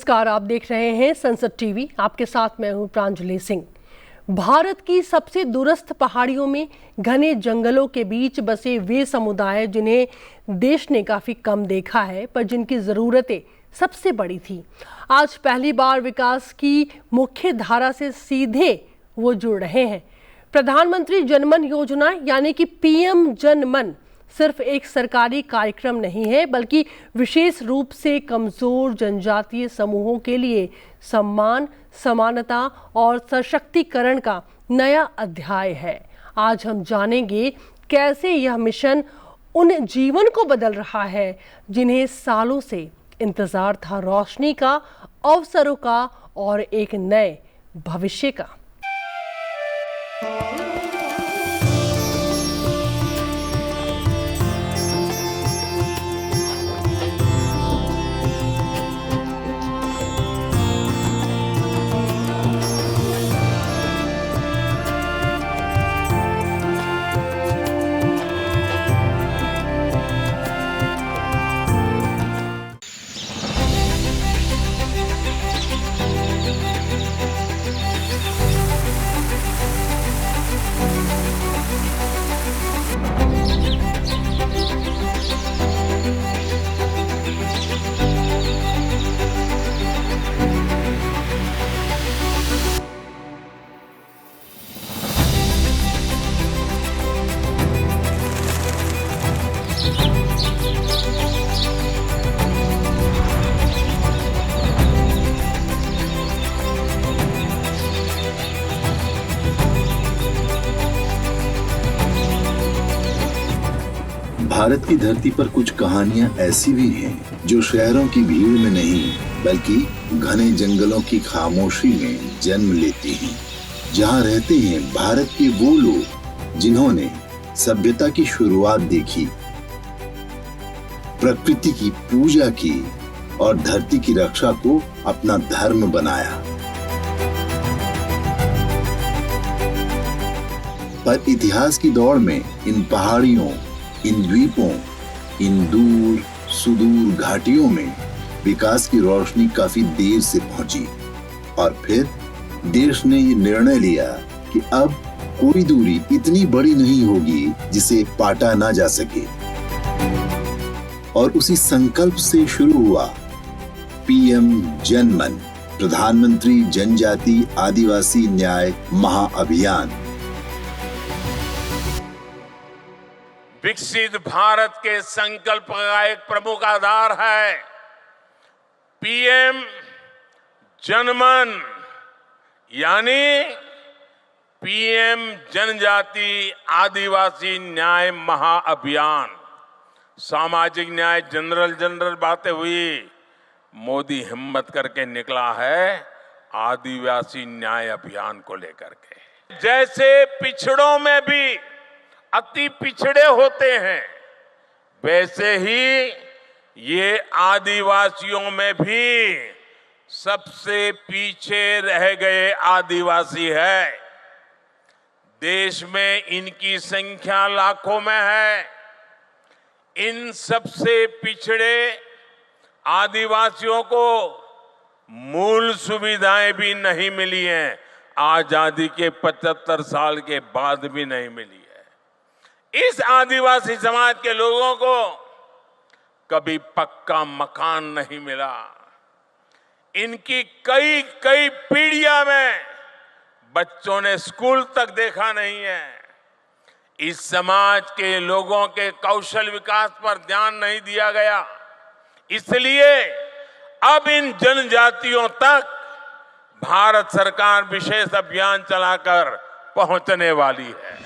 नमस्कार, आप देख रहे हैं संसद टीवी। आपके साथ मैं हूं प्रांजलि सिंह। भारत की सबसे दूरस्थ पहाड़ियों में घने जंगलों के बीच बसे वे समुदाय जिन्हें देश ने काफी कम देखा है, पर जिनकी जरूरतें सबसे बड़ी थी, आज पहली बार विकास की मुख्य धारा से सीधे वो जुड़ रहे हैं। प्रधानमंत्री जनमन योजना यानी कि पीएम जनमन सिर्फ एक सरकारी कार्यक्रम नहीं है, बल्कि विशेष रूप से कमजोर जनजातीय समूहों के लिए सम्मान, समानता और सशक्तिकरण का नया अध्याय है। आज हम जानेंगे कैसे यह मिशन उन जीवन को बदल रहा है जिन्हें सालों से इंतजार था रोशनी का, अवसरों का और एक नए भविष्य का। भारत की धरती पर कुछ कहानियां ऐसी भी हैं जो शहरों की भीड़ में नहीं बल्कि घने जंगलों की खामोशी में जन्म लेती हैं। जहां रहते हैं भारत के वो लोग जिन्होंने सभ्यता की शुरुआत देखी, प्रकृति की पूजा की और धरती की रक्षा को अपना धर्म बनाया। पर इतिहास की दौड़ में इन पहाड़ियों, इन द्वीपों, इन दूर सुदूर घाटियों में विकास की रोशनी काफी देर से पहुंची और फिर देश ने ये निर्णय लिया कि अब कोई दूरी इतनी बड़ी नहीं होगी जिसे पाटा ना जा सके। और उसी संकल्प से शुरू हुआ पीएम जनमन, प्रधानमंत्री जनजाति आदिवासी न्याय महाअभियान। विकसित भारत के संकल्प का एक प्रमुख आधार है पीएम जनमन यानी पीएम जनजाति आदिवासी न्याय महाअभियान। सामाजिक न्याय जनरल बातें हुई, मोदी हिम्मत करके निकला है आदिवासी न्याय अभियान को लेकर के। जैसे पिछड़ों में भी अति पिछड़े होते हैं, वैसे ही ये आदिवासियों में भी सबसे पीछे रह गए आदिवासी है। देश में इनकी संख्या लाखों में है। इन सबसे पिछड़े आदिवासियों को मूल सुविधाएं भी नहीं मिली हैं, आजादी के 75 साल के बाद भी नहीं मिली है। इस आदिवासी समाज के लोगों को कभी पक्का मकान नहीं मिला। इनकी कई पीढ़ियां में बच्चों ने स्कूल तक देखा नहीं है। इस समाज के लोगों के कौशल विकास पर ध्यान नहीं दिया गया। इसलिए अब इन जनजातियों तक भारत सरकार विशेष अभियान चलाकर पहुंचने वाली है।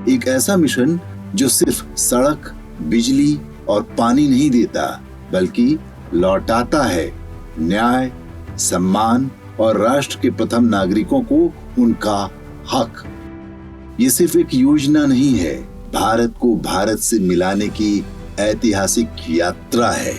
एक ऐसा मिशन जो सिर्फ सड़क, बिजली और पानी नहीं देता, बल्कि लौटाता है न्याय, सम्मान और राष्ट्र के प्रथम नागरिकों को उनका हक। ये सिर्फ एक योजना नहीं है, भारत को भारत से मिलाने की ऐतिहासिक यात्रा है।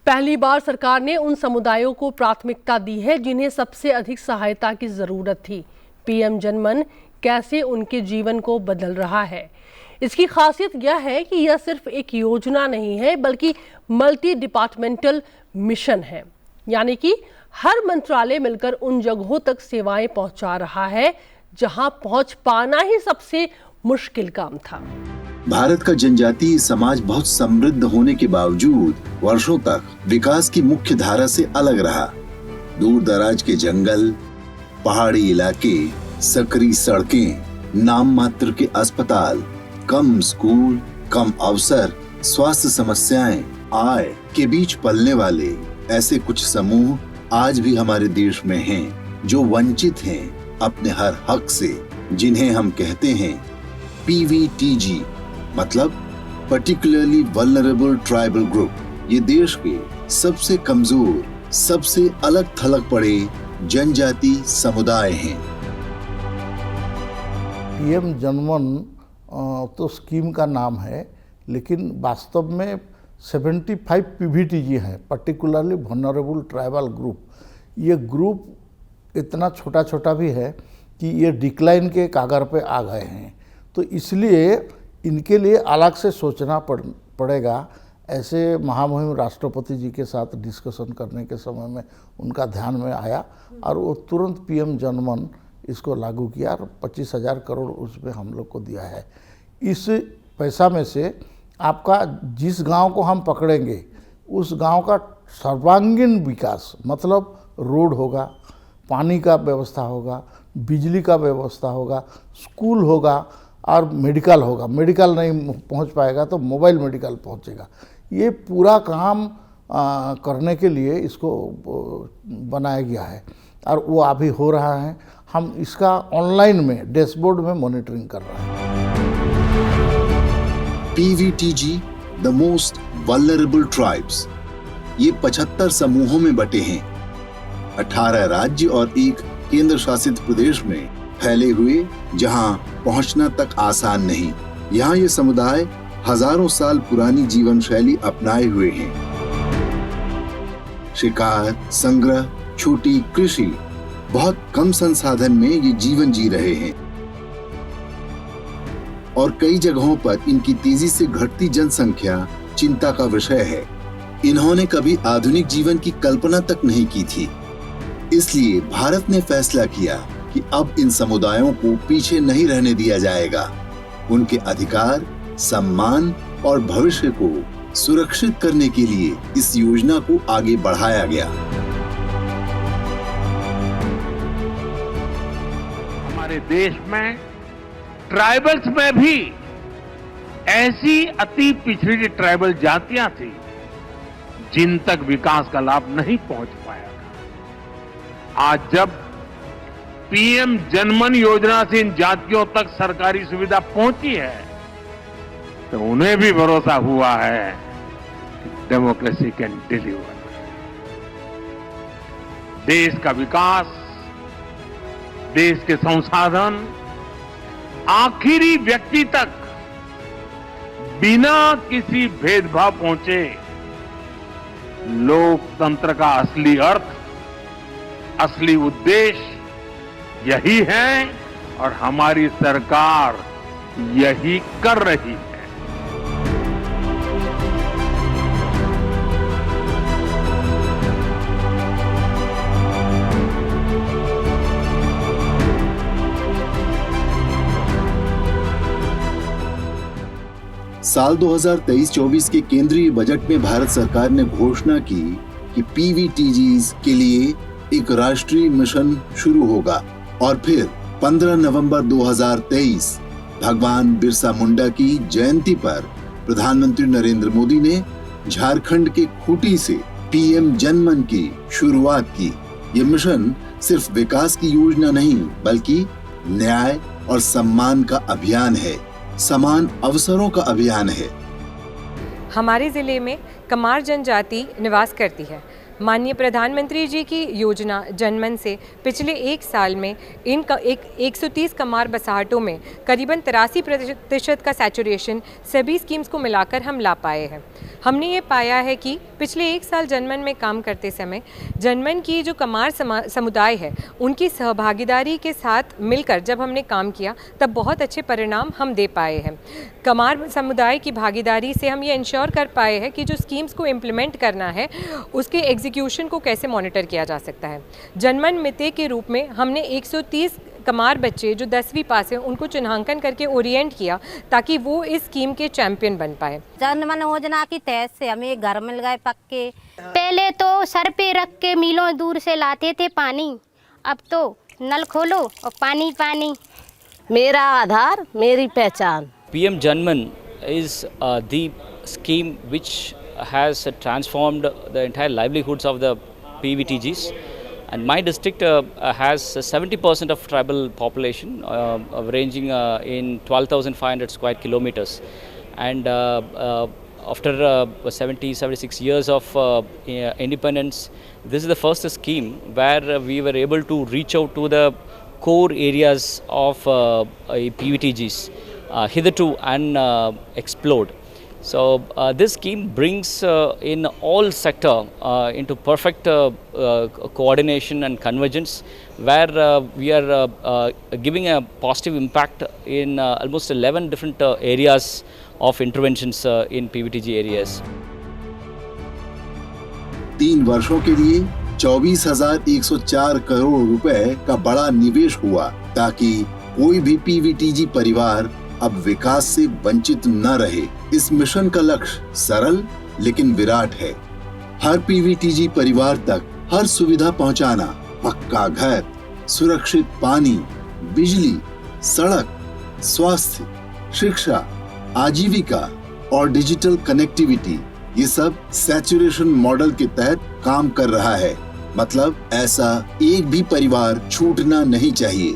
पहली बार सरकार ने उन समुदायों को प्राथमिकता दी है जिन्हें सबसे अधिक सहायता की जरूरत थी। पीएम जनमन कैसे उनके जीवन को बदल रहा है, इसकी खासियत यह है कि यह सिर्फ एक योजना नहीं है बल्कि मल्टी डिपार्टमेंटल मिशन है, यानी कि हर मंत्रालय मिलकर उन जगहों तक सेवाएं पहुंचा रहा है जहां पहुंच पाना ही सबसे मुश्किल काम था। भारत का जनजातीय समाज बहुत समृद्ध होने के बावजूद वर्षों तक विकास की मुख्य धारा से अलग रहा। दूर दराज के जंगल, पहाड़ी इलाके, सकरी सड़कें, नाम मात्र के अस्पताल, कम स्कूल, कम अवसर, स्वास्थ्य समस्याएं, आय के बीच पलने वाले ऐसे कुछ समूह आज भी हमारे देश में हैं जो वंचित हैं अपने हर हक से, जिन्हें हम कहते हैं PVTG, मतलब पर्टिकुलरली वल्नरेबल ट्राइबल ग्रुप। ये देश के सबसे कमजोर, सबसे अलग थलग पड़े जनजाति समुदाय हैं। पीएम जनमन तो स्कीम का नाम है, लेकिन वास्तव में 75 PVTG हैं, पर्टिकुलरली वल्नरेबल ट्राइबल ग्रुप। ये ग्रुप इतना छोटा छोटा भी है कि ये डिक्लाइन के कागर पे आ गए हैं, तो इसलिए इनके लिए अलग से सोचना पड़ेगा। ऐसे महामहिम राष्ट्रपति जी के साथ डिस्कशन करने के समय में उनका ध्यान में आया और वो तुरंत पीएम जनमन इसको लागू किया और 25,000 करोड़ उसमें हम लोग को दिया है। इस पैसा में से आपका जिस गांव को हम पकड़ेंगे उस गांव का सर्वांगीण विकास, मतलब रोड होगा, पानी का व्यवस्था होगा, बिजली का व्यवस्था होगा, स्कूल होगा और मेडिकल होगा। मेडिकल नहीं पहुंच पाएगा तो मोबाइल मेडिकल पहुंचेगा। ये पूरा काम करने के लिए इसको बनाया गया है और वो अभी हो रहा है। हम इसका ऑनलाइन में डैशबोर्ड में मॉनिटरिंग कर रहे हैं। PVTG, the most vulnerable tribes, ये 75 समूहों में बटे हैं। 18 राज्य और एक केंद्र शासित प्रदेश में फैले हुए, जहां पहुंचना तक आसान नहीं। यहाँ ये समुदाय हजारों साल पुरानी जीवन शैली अपनाए हुए हैं। शिकार, संग्रह, छोटी कृषि, बहुत कम संसाधन में ये जीवन जी रहे हैं और कई जगहों पर इनकी तेजी से घटती जनसंख्या चिंता का विषय है। इन्होंने कभी आधुनिक जीवन की कल्पना तक नहीं की थी। इसलिए भारत ने फैसला किया कि अब इन समुदायों को पीछे नहीं रहने दिया जाएगा। उनके अधिकार, सम्मान और भविष्य को सुरक्षित करने के लिए इस योजना को आगे बढ़ाया गया। हमारे देश में ट्राइबल्स में भी ऐसी अति पिछड़ी ट्राइबल जातियां थी जिन तक विकास का लाभ नहीं पहुंच पाया था। आज जब पीएम जनमन योजना से इन जातियों तक सरकारी सुविधा पहुंची है तो उन्हें भी भरोसा हुआ है कि डेमोक्रेसी कैन डिलीवर। देश का विकास, देश के संसाधन आखिरी व्यक्ति तक बिना किसी भेदभाव पहुंचे, लोकतंत्र का असली अर्थ, असली उद्देश्य यही है और हमारी सरकार यही कर रही है। साल 2023-24 के केंद्रीय बजट में भारत सरकार ने घोषणा की कि PVTGs के लिए एक राष्ट्रीय मिशन शुरू होगा और फिर 15 नवंबर 2023 भगवान बिरसा मुंडा की जयंती पर प्रधानमंत्री नरेंद्र मोदी ने झारखंड के खूंटी से पीएम जनमन की शुरुआत की। ये मिशन सिर्फ विकास की योजना नहीं बल्कि न्याय और सम्मान का अभियान है, समान अवसरों का अभियान है। हमारे जिले में कमार जनजाति निवास करती है। माननीय प्रधानमंत्री जी की योजना जनमन से पिछले एक साल में इन 130 कमार बसाहटों में करीबन 83% का सैचुरेशन सभी स्कीम्स को मिलाकर हम ला पाए हैं। हमने ये पाया है कि पिछले एक साल जनमन में काम करते समय जनमन की जो कमार समुदाय है उनकी सहभागीदारी के साथ मिलकर जब हमने काम किया तब बहुत अच्छे परिणाम हम दे पाए हैं। कमार समुदाय की भागीदारी से हम ये इंश्योर कर पाए हैं कि जो स्कीम्स को इम्प्लीमेंट करना है उसके एग्जीक्यूशन को कैसे मॉनिटर किया जा सकता है। जनमन मिते के रूप में हमने 130 कमार बच्चे जो 10वीं पास हैं उनको चिन्हांकन करके ओरिएंट किया ताकि वो इस स्कीम के चैंपियन बन पाए। जनमन योजना की तहत से हमें घर मिल गए पक्के। पहले तो सर पे रख के मीलों दूर से लाते थे पानी, अब तो नल खोलो और पानी पानी। मेरा आधार मेरी पहचान। PM Janman is the scheme which has transformed the entire livelihoods of the PVTGs, and my district has 70% of tribal population ranging in 12,500 square kilometers, and after 76 years of independence, this is the first scheme where we were able to reach out to the core areas of PVTGs hitherto unexplored. So this scheme brings in all sector into perfect coordination and convergence, where we are giving a positive impact in almost 11 different areas of interventions in PVTG areas. 3 वर्षों के लिए 24,104 करोड़ रुपए का बड़ा निवेश हुआ ताकि कोई भी पीवीटीजी परिवार अब विकास से वंचित न रहे। इस मिशन का लक्ष्य सरल लेकिन विराट है। हर पीवीटीजी परिवार तक हर सुविधा पहुंचाना, पक्का घर, सुरक्षित पानी, बिजली, सड़क, स्वास्थ्य, शिक्षा, आजीविका और डिजिटल कनेक्टिविटी, ये सब सैचुरेशन मॉडल के तहत काम कर रहा है। मतलब ऐसा एक भी परिवार छूटना नहीं चाहिए।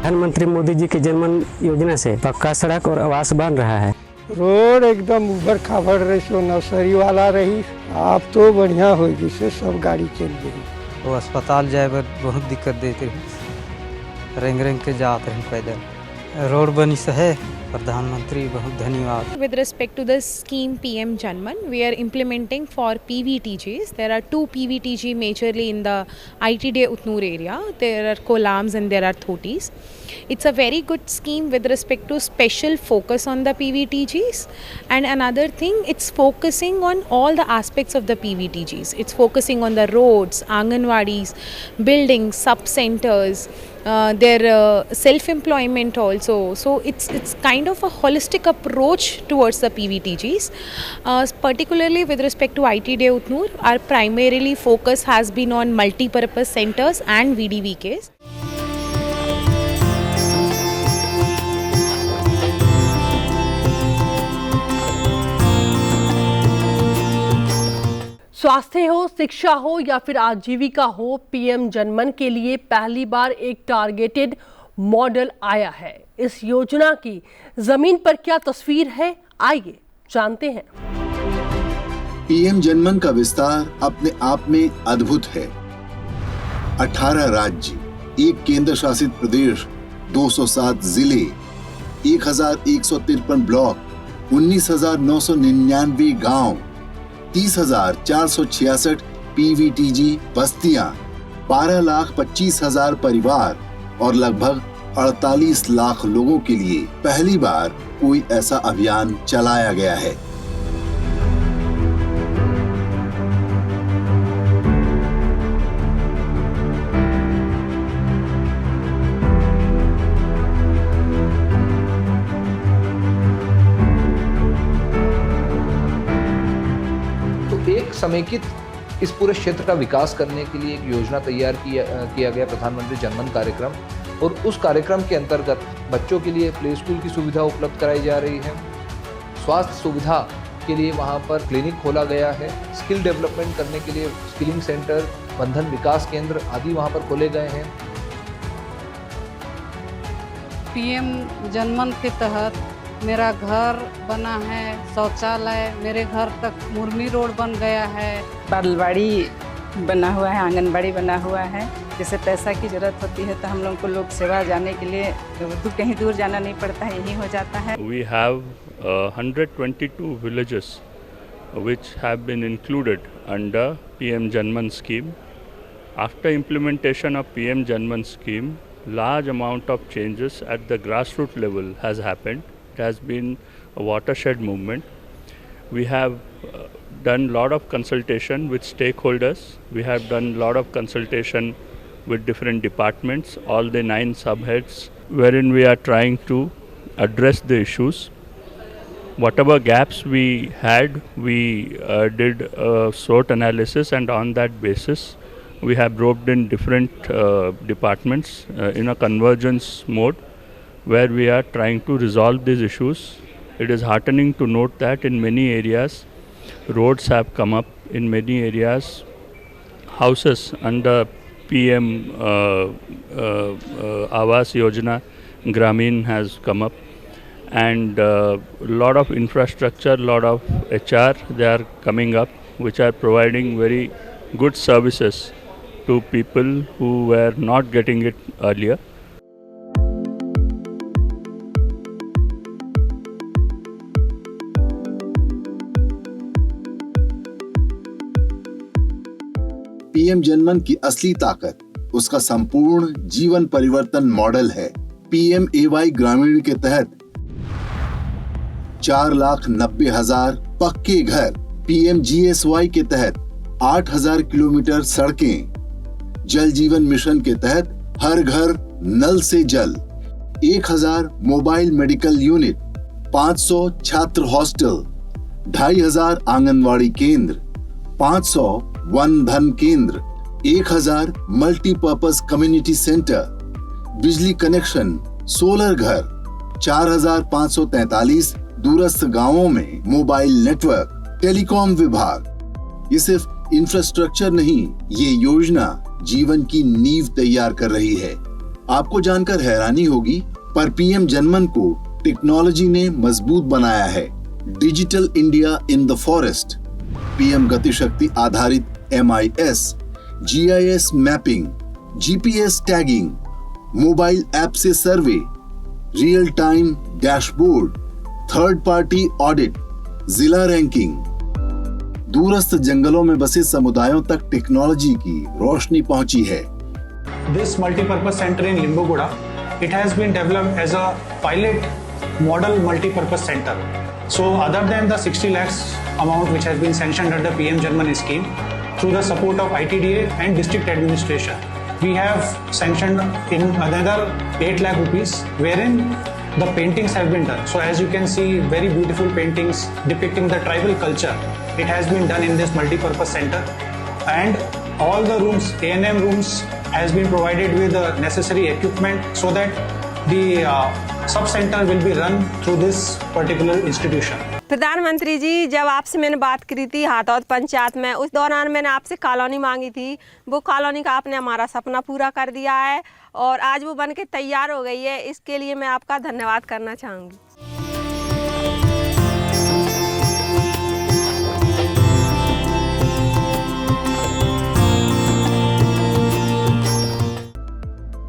प्रधानमंत्री मोदी जी के जनमन योजना से पक्का सड़क और आवास बन रहा है। रोड एकदम उबड़ खाबड़ रही, सो नर्सरी वाला रही, आप तो बढ़िया हो जिससे सब गाड़ी चल गई। वो अस्पताल जाए बर बहुत दिक्कत देते रहे, रेंग रेंग के जाते रहे पैदल। रोड बनी से है, प्रधानमंत्री बहुत धन्यवाद। With respect to the scheme PM Janman, we are implementing for PVTGs. There are 2 PVTG majorly in the ITD Utnur area. There are Kolams and there are Thotis. It's a very good scheme with respect to special focus on the PVTGs. And another thing, it's focusing on all the aspects of the PVTGs. It's focusing on the roads, Anganwadis, buildings, sub-centers, their self-employment also. So it's kind of a holistic approach towards the PVTGs. Particularly with respect to ITD Utnur, our primarily focus has been on multi-purpose centers and VDVKs. स्वास्थ्य हो, शिक्षा हो या फिर आजीविका हो, PM जनमन के लिए पहली बार एक टारगेटेड मॉडल आया है। इस योजना की जमीन पर क्या तस्वीर है, आइए जानते हैं। पीएम जनमन का विस्तार अपने आप में अद्भुत है। 18 राज्य, 1 केंद्र शासित प्रदेश, 207 जिले, 1153 ब्लॉक, 19,999 गांव, 30,466 पीवीटीजी बस्तियां, 12,25,000 परिवार और लगभग 48 लाख लोगों के लिए पहली बार कोई ऐसा अभियान चलाया गया है। समेकित इस पूरे क्षेत्र का विकास करने के लिए एक योजना तैयार किया गया, प्रधानमंत्री जनमन कार्यक्रम। और उस कार्यक्रम के अंतर्गत बच्चों के लिए प्ले स्कूल की सुविधा उपलब्ध कराई जा रही है। स्वास्थ्य सुविधा के लिए वहां पर क्लिनिक खोला गया है। स्किल डेवलपमेंट करने के लिए स्किलिंग सेंटर, बंधन विकास केंद्र आदि वहां पर खोले गए हैं। पीएम जनमन के तहत मेरा घर बना है, शौचालय, मेरे घर तक मुर्मी रोड बन गया है। बालवाड़ी बना हुआ है, आंगनबाड़ी बना हुआ है। जैसे पैसा की ज़रूरत होती है तो हम लोग को लोक सेवा जाने के लिए कहीं दूर जाना नहीं पड़ता है, यहीं हो जाता है। We have 122 villages which have been included under PM Janman scheme. After implementation of PM Janman scheme, large amount of changes at the grassroots level has happened. It has been a watershed movement. We have done a lot of consultation with stakeholders. We have done a lot of consultation with different departments, all the 9 subheads, wherein we are trying to address the issues. Whatever gaps we had, we did a SWOT analysis, and on that basis, we have roped in different departments in a convergence mode, where we are trying to resolve these issues. It is heartening to note that in many areas, roads have come up. In many areas, houses under PM Awas Yojana Gramin has come up, and lot of infrastructure, lot of HR, they are coming up, which are providing very good services to people who were not getting it earlier. PM जनमन की असली ताकत उसका संपूर्ण जीवन परिवर्तन model है। PMAY ग्रामीण के तहत 4,90,000 पक्के घर, PMGSY के तहत 8,000 किलोमीटर सड़कें, जल जीवन मिशन के तहत हर घर नल से जल, 1,000 मोबाइल मेडिकल यूनिट, 500 छात्र हॉस्टल, 2,500 आंगनवाड़ी केंद्र, 500 वन धन केंद्र, 1,000 मल्टीपर्पज कम्युनिटी सेंटर, बिजली कनेक्शन, सोलर घर, 4,543 दूरस्थ गांवों में मोबाइल नेटवर्क, टेलीकॉम विभाग। ये सिर्फ इंफ्रास्ट्रक्चर नहीं, ये योजना जीवन की नींव तैयार कर रही है। आपको जानकर हैरानी होगी, पर पीएम जनमन को टेक्नोलॉजी ने मजबूत बनाया है। Digital India in the forest, PM Gati Shakti आधारित MIS, GIS mapping, GPS tagging, mobile app से सर्वे, real time dashboard, third party audit, जिला रैंकिंग। दूरस्थ जंगलों में बसे समुदायों तक टेक्नोलॉजी की रोशनी पहुंची है। This multi-purpose center in Limbogoda, it has been developed as a pilot model multi-purpose center. So other than the 60 lakhs amount which has been sanctioned under PM Janman scheme, through the support of ITDA and district administration, we have sanctioned in another 8 lakh rupees, wherein the paintings have been done. So as you can see, very beautiful paintings depicting the tribal culture. It has been done in this multi-purpose center, and all the rooms, A&M rooms, has been provided with the necessary equipment so that the sub-center will be run through this particular institution. प्रधानमंत्री जी, जब आपसे मैंने बात करी थी हाथौद पंचायत में, उस दौरान मैंने आपसे कॉलोनी मांगी थी। वो कॉलोनी का आपने हमारा सपना पूरा कर दिया है और आज वो बनके तैयार हो गई है। इसके लिए मैं आपका धन्यवाद करना चाहूँगी।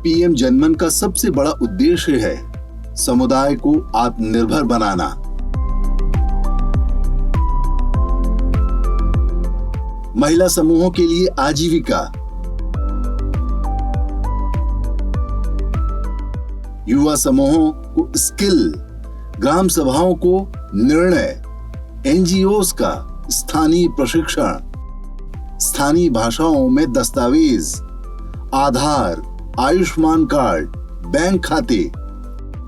पीएम जनमन का सबसे बड़ा उद्देश्य है समुदाय को आत्मनिर्भर बनाना। महिला समूहों के लिए आजीविका, युवा समूहों को स्किल, ग्राम सभाओं को निर्णय, NGOs का स्थानीय प्रशिक्षण, स्थानीय भाषाओं में दस्तावेज, आधार, आयुष्मान कार्ड, बैंक खाते।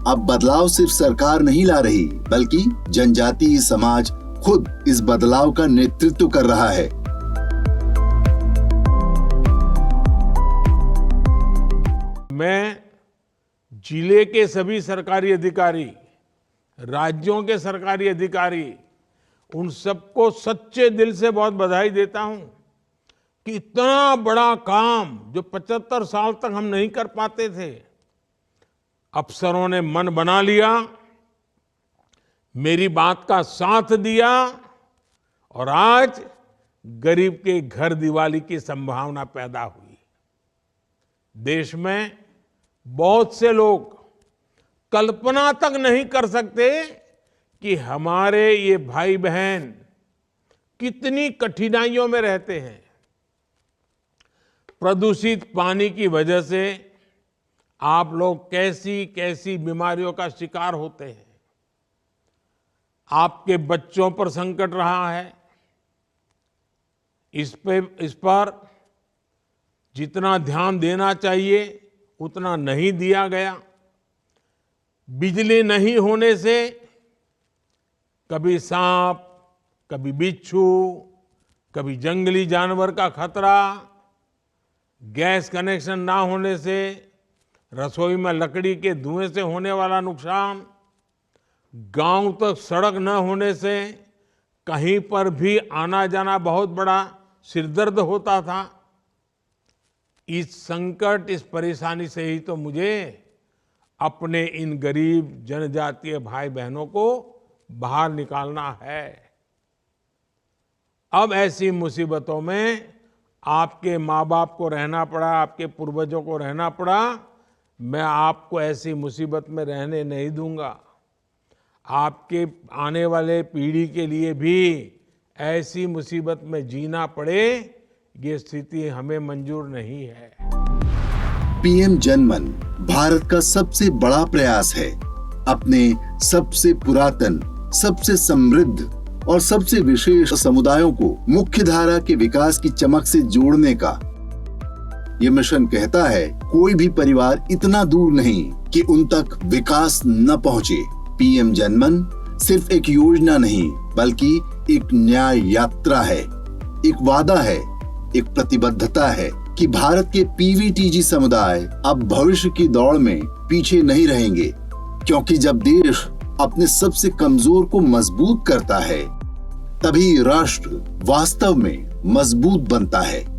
अब बदलाव सिर्फ सरकार नहीं ला रही, बल्कि जनजातीय समाज खुद इस बदलाव का नेतृत्व कर रहा है। मैं जिले के सभी सरकारी अधिकारी, राज्यों के सरकारी अधिकारी, उन सबको सच्चे दिल से बहुत बधाई देता हूं कि इतना बड़ा काम जो 75 साल तक हम नहीं कर पाते थे, अफसरों ने मन बना लिया मेरी बात का साथ दिया और आज गरीब के घर दिवाली की संभावना पैदा हुई। देश में बहुत से लोग कल्पना तक नहीं कर सकते कि हमारे ये भाई बहन कितनी कठिनाइयों में रहते हैं। प्रदूषित पानी की वजह से आप लोग कैसी कैसी बीमारियों का शिकार होते हैं। आपके बच्चों पर संकट रहा है। इस पर जितना ध्यान देना चाहिए उतना नहीं दिया गया। बिजली नहीं होने से कभी सांप, कभी बिच्छू, कभी जंगली जानवर का खतरा, गैस कनेक्शन ना होने से रसोई में लकड़ी के धुएं से होने वाला नुकसान, गांव तक सड़क न होने से कहीं पर भी आना जाना बहुत बड़ा सिरदर्द होता था। इस संकट, इस परेशानी से ही तो मुझे अपने इन गरीब जनजातीय भाई बहनों को बाहर निकालना है। अब ऐसी मुसीबतों में आपके माँ बाप को रहना पड़ा, आपके पूर्वजों को रहना पड़ा। मैं आपको ऐसी मुसीबत में रहने नहीं दूंगा। आपके आने वाले पीढ़ी के लिए भी ऐसी मुसीबत में जीना पड़े, ये स्थिति हमें मंजूर नहीं है। पीएम जनमन भारत का सबसे बड़ा प्रयास है अपने सबसे पुरातन, सबसे समृद्ध और सबसे विशेष समुदायों को मुख्य धारा के विकास की चमक से जोड़ने का। ये मिशन कहता है, कोई भी परिवार इतना दूर नहीं कि उन तक विकास न पहुंचे। पीएम जनमन सिर्फ एक योजना नहीं, बल्कि एक न्याय यात्रा है, एक वादा है, एक प्रतिबद्धता है कि भारत के पीवीटीजी समुदाय अब भविष्य की दौड़ में पीछे नहीं रहेंगे, क्योंकि जब देश अपने सबसे कमजोर को मजबूत करता है, तभी राष्ट्र वास्तव में मजबूत बनता है।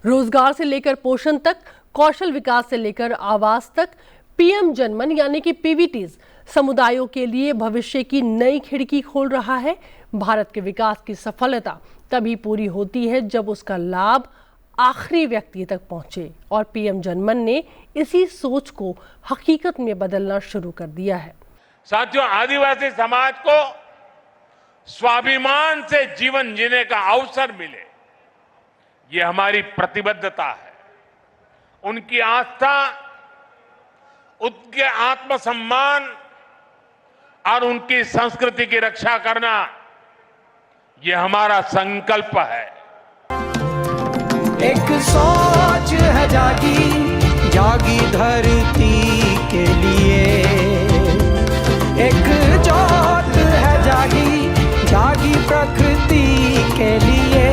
रोजगार से लेकर पोषण तक, कौशल विकास से लेकर आवास तक, पीएम जनमन यानी कि पीवीटीज समुदायों के लिए भविष्य की नई खिड़की खोल रहा है। भारत के विकास की सफलता तभी पूरी होती है जब उसका लाभ आखिरी व्यक्ति तक पहुंचे, और पीएम जनमन ने इसी सोच को हकीकत में बदलना शुरू कर दिया है। साथियों, आदिवासी समाज को स्वाभिमान से जीवन जीने का अवसर मिले, ये हमारी प्रतिबद्धता है। उनकी आस्था, उनके आत्मसम्मान और उनकी संस्कृति की रक्षा करना, ये हमारा संकल्प है। एक सोच है जागी, जागी धरती के लिए, एक जोत है जागी, जागी प्रकृति के लिए।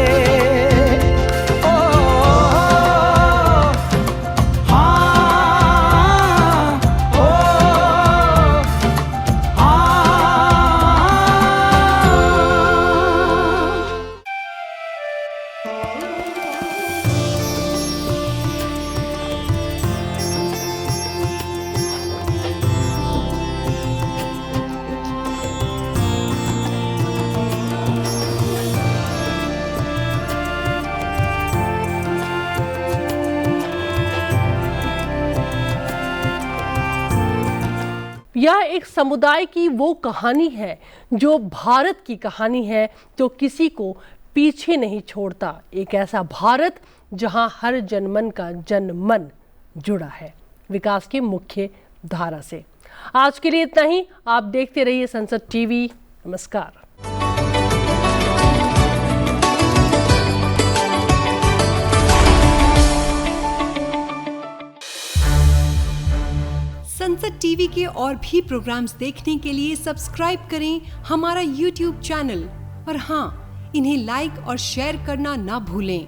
यह एक समुदाय की वो कहानी है जो भारत की कहानी है, जो किसी को पीछे नहीं छोड़ता। एक ऐसा भारत जहां हर जनमन का जनमन जुड़ा है विकास की मुख्य धारा से। आज के लिए इतना ही। आप देखते रहिए संसद टीवी। नमस्कार। संसद टीवी के और भी प्रोग्राम्स देखने के लिए सब्सक्राइब करें हमारा YouTube चैनल और हाँ, इन्हें लाइक और शेयर करना ना भूलें।